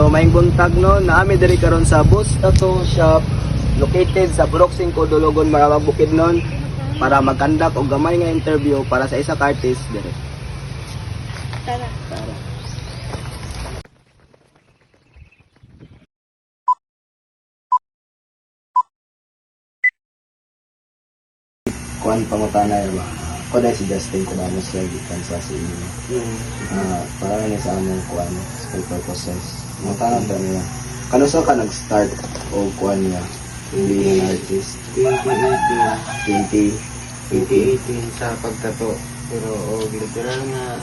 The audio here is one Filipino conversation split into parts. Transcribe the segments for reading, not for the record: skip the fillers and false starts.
So maing buntag no, naami diri karon sa Bus Tattoo Shop located sa Burok 5, Dologon, Maramag Bukidnon para mag-conduct og gamay nga interview para sa isa ka artist diri. Tara. Tara. Kuan pangutana ba? Ko dai si Justin ko damo siya gikan sa inyo. Para ni sa among kuan school purposes. Mutana ba niya? Kano sa ka nag-start o kuan niya? Being an artist 2018 20 sa pagtato, pero literal na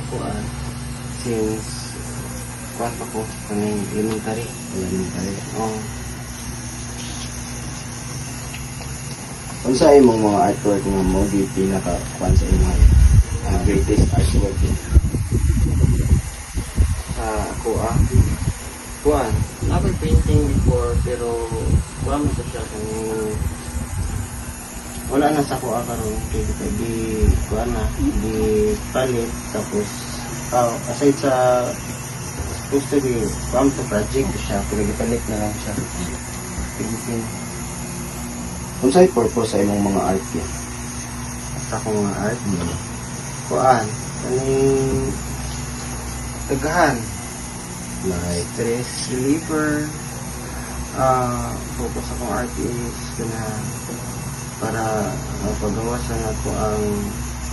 kuan since kuan pa ko kaning elementary. Oh, Unsa imong mga artwork nga mo di pinaka kuan sa imong greatest artwork niya? ako kuan ako painting before, pero kuan mo siya kaning wala na sa kuha karon kay di kuan na di palit. Tapos aside sa supposed to be kuan to project siya, pero gipalit na lang siya painting. Unsay purpose sa imong mga art niya? Sa akong mga art kuan kaning tagahan, Like stress reliever. Focus akong art is na para pagawasan ako ang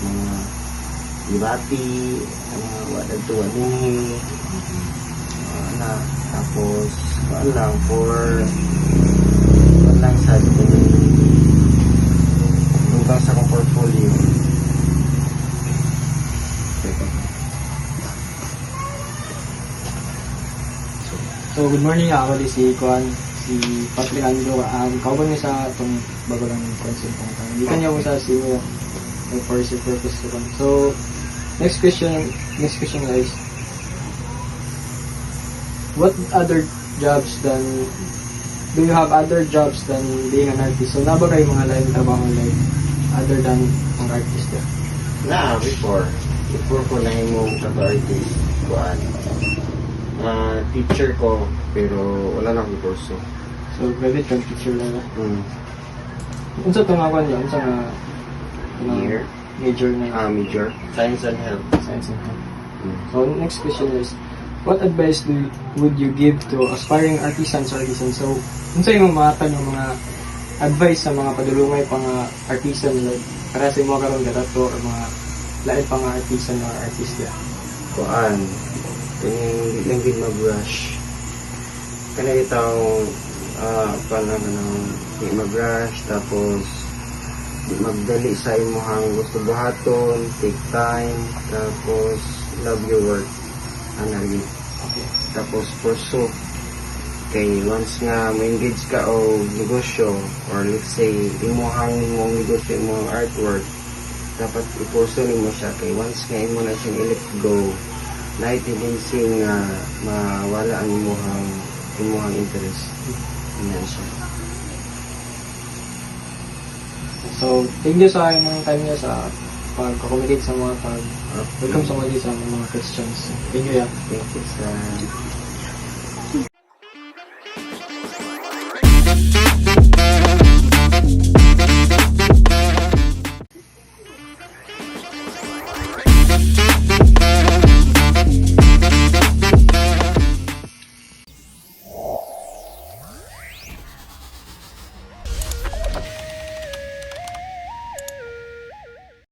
mga libati, ang mga wadad-tuwad na. Tapos kuan lang sa lugar sa akong portfolio. So, good morning. Ako di si Patrick Andro. Kauban niya sa itong bago lang concept ng tanong. Hindi kanya mo sa sino may for the purpose ko. So, next question guys. What other jobs do you have other jobs than being an artist? So, naba kayo mga live trabaho like other than ang artist ya? Before ko na yung artist kuan teacher ko, pero wala na akong kurso. So, private kang teacher lang na. Unsa itong ako niya? Unsa nga Year? major na Major Science and Health. Science and Health. So, next question is, what advice would you give to aspiring artisans? So, unsa yung matag ng mga advice sa mga padulungay pang artisan like para sa mga karon gatato or mga lain pang artisan or artista? Kuan kaning lang gid mag-rush. Kana itong di mag-rush, tapos di magdali sa imong gusto buhaton, take time, tapos love your work. Anali. Okay. Tapos pursue. Kay once nga ma-engage ka o negosyo, or let's say imong negosyo, imong artwork, dapat i-pursue nimo siya. Kay once nga imo na siya i-let go, na tendency nga mawala ang imong interest. Yan siya. So, thank you sa mga time niya sa pag-communicate sa mga welcome sa mga questions. Thank you, yeah. Thank you, sir.